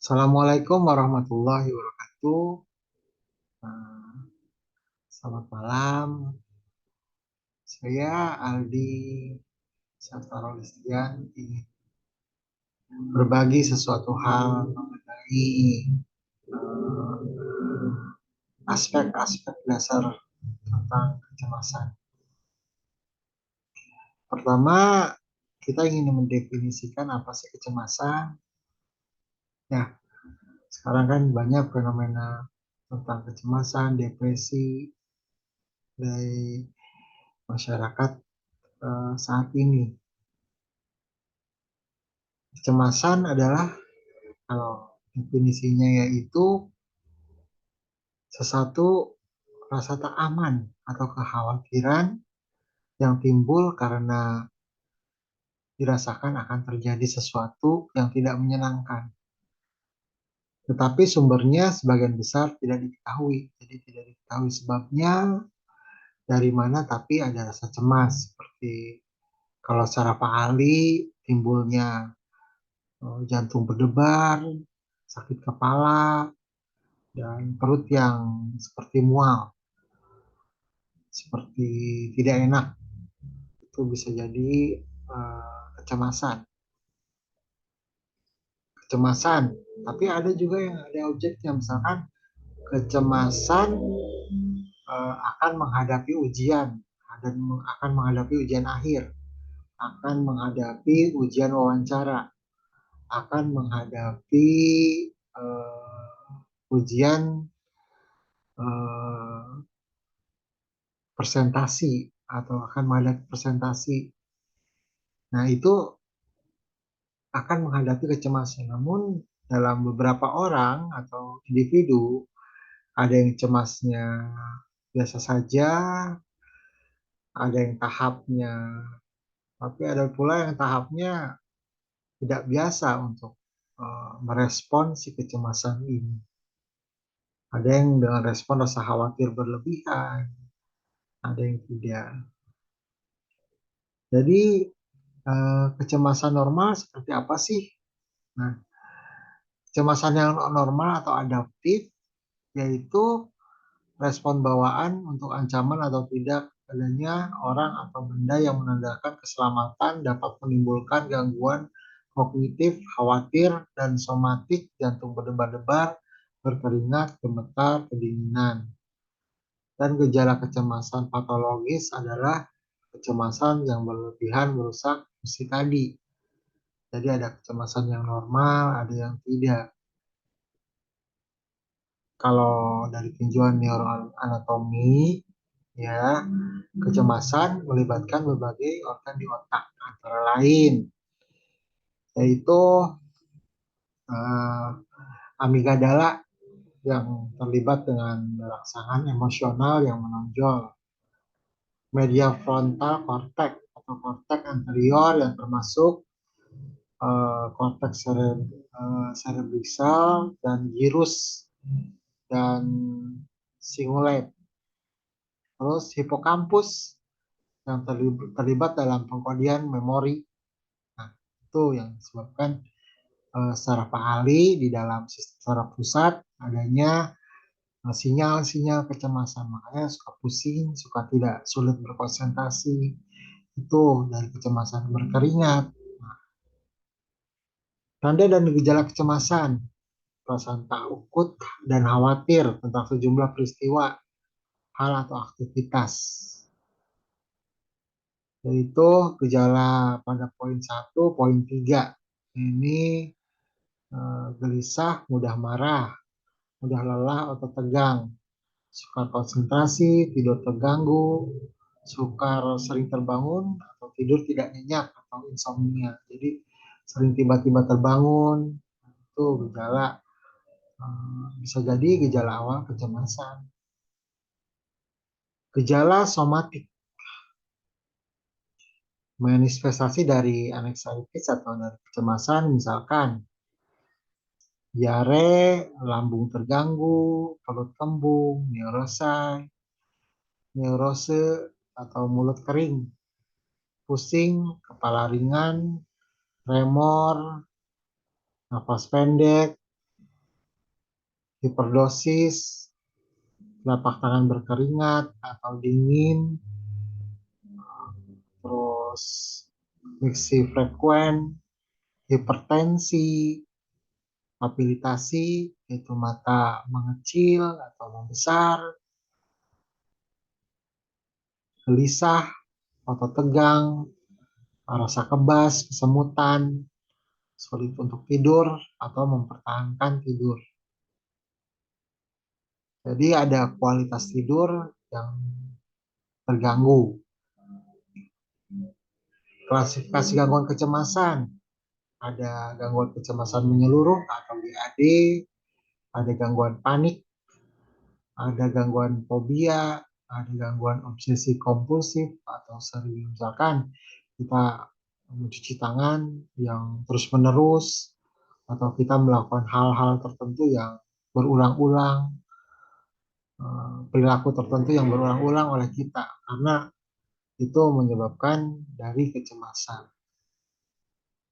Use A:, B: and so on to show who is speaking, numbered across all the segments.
A: Assalamualaikum warahmatullahi wabarakatuh. Eh, Selamat malam. Saya Aldi Satarolistian ingin berbagi sesuatu hal mengenai aspek-aspek dasar tentang kecemasan. Pertama, kita ingin mendefinisikan apa sih kecemasan. Ya, sekarang kan banyak fenomena tentang kecemasan, depresi dari masyarakat saat ini. Kecemasan adalah kalau definisinya yaitu sesuatu rasa tak aman atau kekhawatiran yang timbul karena dirasakan akan terjadi sesuatu yang tidak menyenangkan. Tetapi sumbernya sebagian besar tidak diketahui. Jadi tidak diketahui sebabnya dari mana, tapi ada rasa cemas. Seperti kalau secara Pak Ali timbulnya jantung berdebar, sakit kepala, dan perut yang seperti mual, seperti tidak enak. Itu bisa jadi kecemasan. Kecemasan. Tapi ada juga yang ada objeknya, misalkan kecemasan akan menghadapi ujian dan akan menghadapi ujian akhir, akan menghadapi ujian wawancara, akan menghadapi ujian uh, presentasi atau akan menghadapi presentasi. Nah, itu akan menghadapi kecemasan. Namun dalam beberapa orang atau individu ada yang cemasnya biasa saja, ada yang tahapnya, tapi ada pula yang tahapnya tidak biasa untuk merespon si kecemasan ini. Ada yang dengan respon rasa khawatir berlebihan, ada yang tidak. Jadi kecemasan normal seperti apa sih? Nah, kecemasan yang normal atau adaptif yaitu respon bawaan untuk ancaman atau tidak adanya orang atau benda yang menandakan keselamatan dapat menimbulkan gangguan kognitif, khawatir, dan somatik, jantung berdebar-debar, berkeringat, gemetar, kedinginan. Dan gejala kecemasan patologis adalah kecemasan yang berlebihan merusak fungsi tadi. Jadi ada kecemasan yang normal, ada yang tidak. Kalau dari tinjauan neuroanatomi, ya, kecemasan melibatkan berbagai organ di otak, antara lain yaitu eh, amigdala yang terlibat dengan rangsangan emosional yang menonjol, media frontal cortex atau korteks anterior yang termasuk korteks cerebrisal dan gyrus dan cingulate. Terus hipokampus yang terlibat dalam pengkodian memori. Nah, itu yang disebabkan secara Pak Ali di dalam sistem saraf pusat adanya sinyal-sinyal kecemasan. Makanya suka pusing, suka tidak sulit berkonsentrasi. Itu dari kecemasan berkeringat. Nah, tanda dan gejala kecemasan, perasaan takut dan khawatir tentang sejumlah peristiwa, hal atau aktivitas. Yaitu gejala pada poin 1, poin 3. Ini gelisah, mudah marah, mudah lelah atau tegang, sukar konsentrasi, tidur terganggu, sukar sering terbangun atau tidur tidak nyenyak atau insomnia. Jadi sering tiba-tiba terbangun, itu gejala bisa jadi gejala awal kecemasan. Gejala somatik, manifestasi dari anxiety atau dari kecemasan, misalkan diare, lambung terganggu, perut kembung, neurose atau mulut kering, pusing, kepala ringan, tremor, nafas pendek, hiperdosis, telapak tangan berkeringat atau dingin, terus miksi frekuen, hipertensi, papilitasi, yaitu mata mengecil atau membesar, gelisah atau tegang, rasa kebas, kesemutan, sulit untuk tidur atau mempertahankan tidur. Jadi ada kualitas tidur yang terganggu. Klasifikasi gangguan kecemasan, ada gangguan kecemasan menyeluruh atau GAD, ada gangguan panik, ada gangguan fobia, ada gangguan obsesi kompulsif atau sering misalkan kita mencuci tangan yang terus-menerus atau kita melakukan hal-hal tertentu yang berulang-ulang, perilaku tertentu yang berulang-ulang oleh kita karena itu menyebabkan dari kecemasan.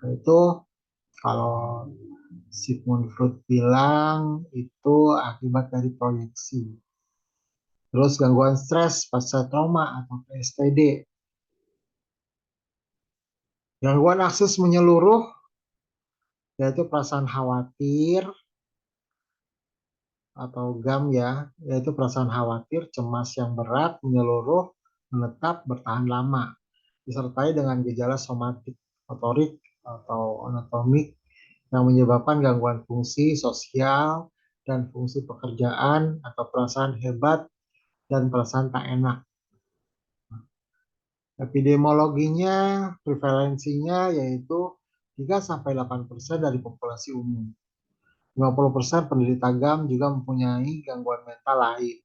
A: Nah, itu kalau Sigmund Freud bilang itu akibat dari proyeksi. Terus gangguan stres pasca trauma atau PSTD. Gangguan akses menyeluruh yaitu perasaan khawatir atau GAM ya, yaitu perasaan khawatir, cemas yang berat, menyeluruh, menetap, bertahan lama, disertai dengan gejala somatik, motorik, atau anatomik yang menyebabkan gangguan fungsi sosial dan fungsi pekerjaan atau perasaan hebat dan perasaan tak enak. Epidemiologinya, prevalensinya yaitu 3-8% dari populasi umum. 50% penderita GAM juga mempunyai gangguan mental lain.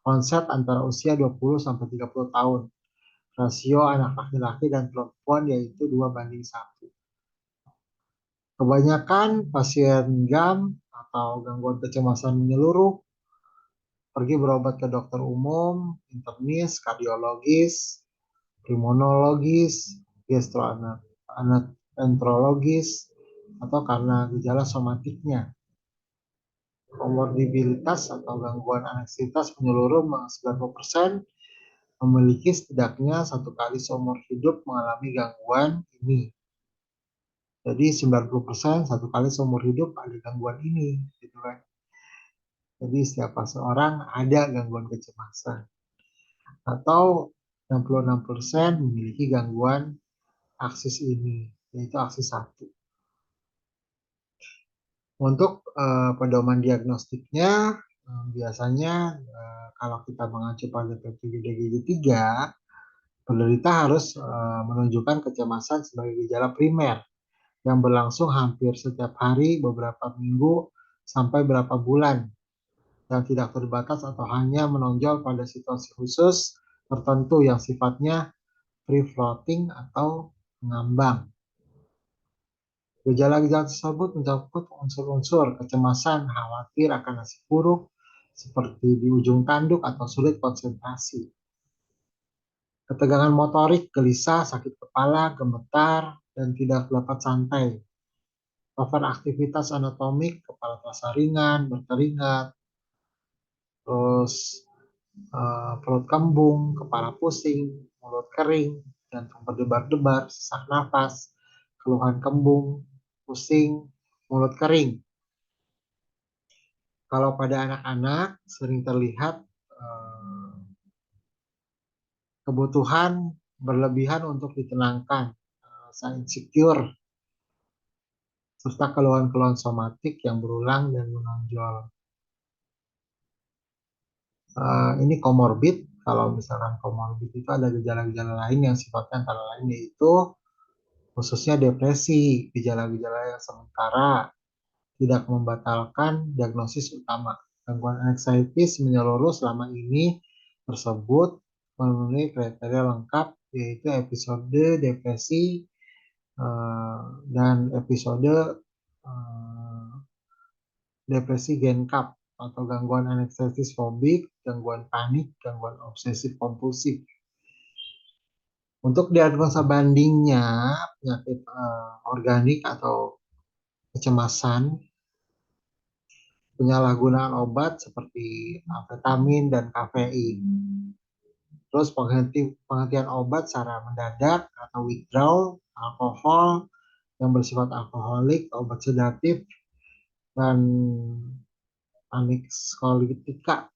A: Onset antara usia 20-30 tahun. Rasio anak laki-laki dan perempuan yaitu 2:1. Kebanyakan pasien GAM atau gangguan kecemasan menyeluruh pergi berobat ke dokter umum, internis, kardiologis, pulmonologis, gastroenterologis, atau karena gejala somatiknya. Komorbiditas atau gangguan anksiety menyeluruh 90% memiliki setidaknya satu kali seumur hidup mengalami gangguan ini. Jadi 90% satu kali seumur hidup ada gangguan ini, gitu kan. Jadi setiap seorang ada gangguan kecemasan. Atau 66% memiliki gangguan aksis ini, yaitu aksis 1. Untuk pedoman diagnostiknya, biasanya kalau kita mengacu pada P7DGJ3, penderita harus menunjukkan kecemasan sebagai gejala primer yang berlangsung hampir setiap hari beberapa minggu sampai berapa bulan yang tidak terbatas atau hanya menonjol pada situasi khusus tertentu yang sifatnya free floating atau mengambang. Gejala-gejala tersebut mencakup unsur-unsur kecemasan, khawatir akan nasib buruk, seperti di ujung tanduk atau sulit konsentrasi. Ketegangan motorik, gelisah, sakit kepala, gemetar, dan tidak dapat santai. Overaktivitas anatomik, kepala terasa ringan, berkeringat, terus perut kembung, kepala pusing, mulut kering, jantung berdebar-debar, sesak nafas, keluhan kembung, pusing, mulut kering. Kalau pada anak-anak sering terlihat kebutuhan berlebihan untuk ditenangkan, rasa insecure, serta keluhan-keluhan somatik yang berulang dan menonjol. Ini komorbid. Kalau misalkan komorbid itu ada gejala-gejala lain yang sifatnya antara lain yaitu khususnya depresi, gejala-gejala yang sementara, tidak membatalkan diagnosis utama. Gangguan anxiety menyeluruh selama ini tersebut memenuhi kriteria lengkap yaitu episode depresi dan episode depresi GenCap atau gangguan aneksetis fobik, gangguan panik, gangguan obsesif kompulsif. Untuk diagnosa bandingnya penyakit organik atau kecemasan penyalahgunaan obat seperti amfetamin dan kafein. Terus penghentian obat secara mendadak atau withdrawal, alkohol yang bersifat alkoholik, obat sedatif, dan anikskolitika,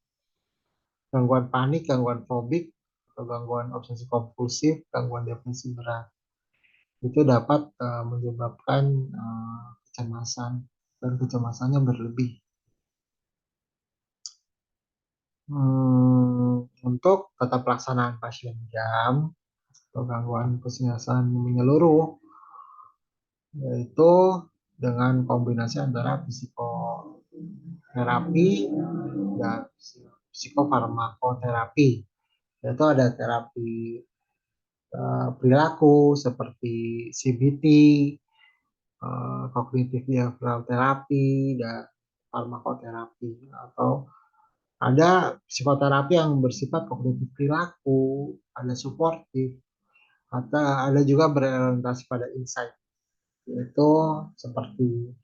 A: gangguan panik, gangguan fobik, atau gangguan obsesi kompulsif, gangguan depresi berat. Itu dapat menyebabkan kecemasan dan kecemasannya berlebih. Untuk tata pelaksanaan pasien jam atau gangguan kesehatan menyeluruh, yaitu dengan kombinasi antara psikoterapi dan psikofarmakoterapi, yaitu ada terapi perilaku seperti CBT, kognitif behavioral terapi, dan farmakoterapi, atau ada psikoterapi yang bersifat kognitif perilaku, ada suportif, atau ada juga berorientasi pada insight, yaitu seperti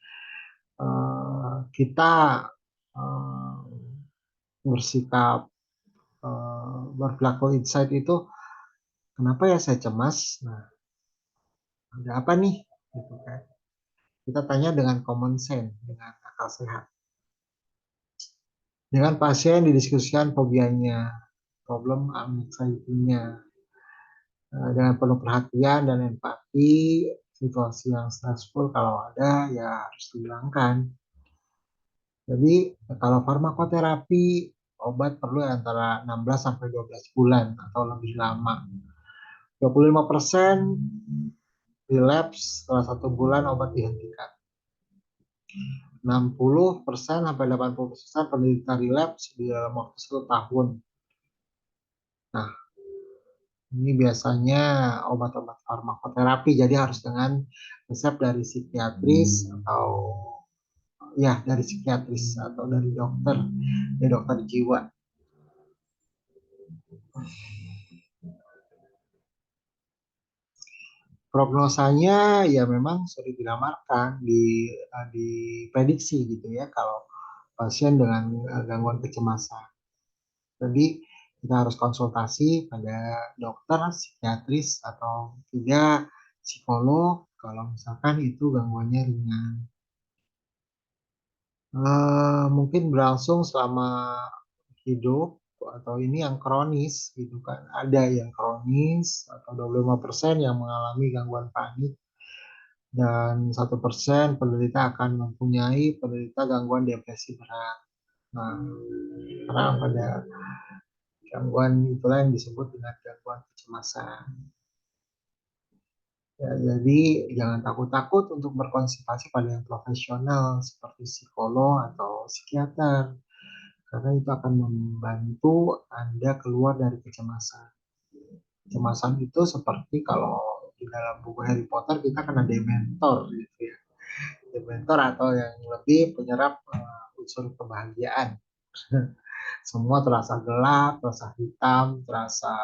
A: kita bersikap berperilaku insight itu, kenapa ya saya cemas? Nah, ada apa nih? Gitu kan. Kita tanya dengan common sense, dengan akal sehat. Dengan pasien didiskusikan fobianya, problem anxiety-nya, dengan penuh perhatian dan empati. Situasi yang stressful kalau ada ya harus dihilangkan. Jadi kalau farmakoterapi, obat perlu antara 16 sampai 12 bulan atau lebih lama. 25% relapse setelah 1 bulan obat dihentikan. 60% sampai 80% penderita relapse di dalam waktu 1 tahun. Nah, ini biasanya obat-obat farmakoterapi, jadi harus dengan resep dari psikiatris atau dari psikiatris atau dari dokter jiwa. Prognosanya ya memang sulit dilamarkan, diprediksi gitu ya kalau pasien dengan gangguan kecemasan. Jadi kita harus konsultasi pada dokter, psikiatris, atau tidak psikolog kalau misalkan itu gangguannya ringan. Mungkin berlangsung selama hidup, atau ini yang kronis gitu kan. Ada yang kronis atau 25% yang mengalami gangguan panik, dan 1% penderita akan mempunyai penderita gangguan depresi berat. Nah, karena pada gangguan itulah yang disebut dengan gangguan kecemasan. Ya, jadi jangan takut-takut untuk berkonsultasi pada yang profesional seperti psikolog atau psikiater, karena itu akan membantu Anda keluar dari kecemasan. Kecemasan itu seperti kalau di dalam buku Harry Potter kita kena Dementor gitu ya. Dementor atau yang lebih penyerap unsur kebahagiaan. Semua terasa gelap, terasa hitam, terasa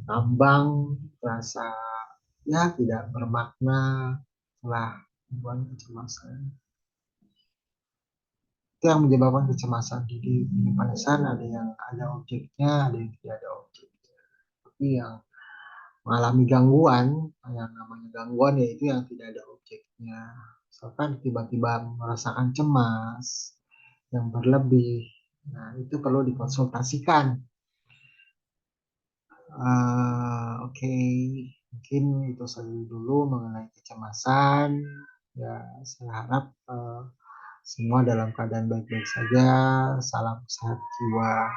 A: ngambang, terasa ya tidak bermakna lah, bukan kecemasan. Itu yang menyebabkan kecemasan. Jadi penyebabkan ada yang ada objeknya, ada yang tidak ada objeknya. Tapi yang mengalami gangguan, yang namanya gangguan yaitu yang tidak ada objeknya. Misalkan tiba-tiba merasakan cemas yang berlebih, nah itu perlu dikonsultasikan. Oke, mungkin itu saja dulu mengenai kecemasan. Ya, saya harap semua dalam keadaan baik-baik saja. Salam sehat jiwa.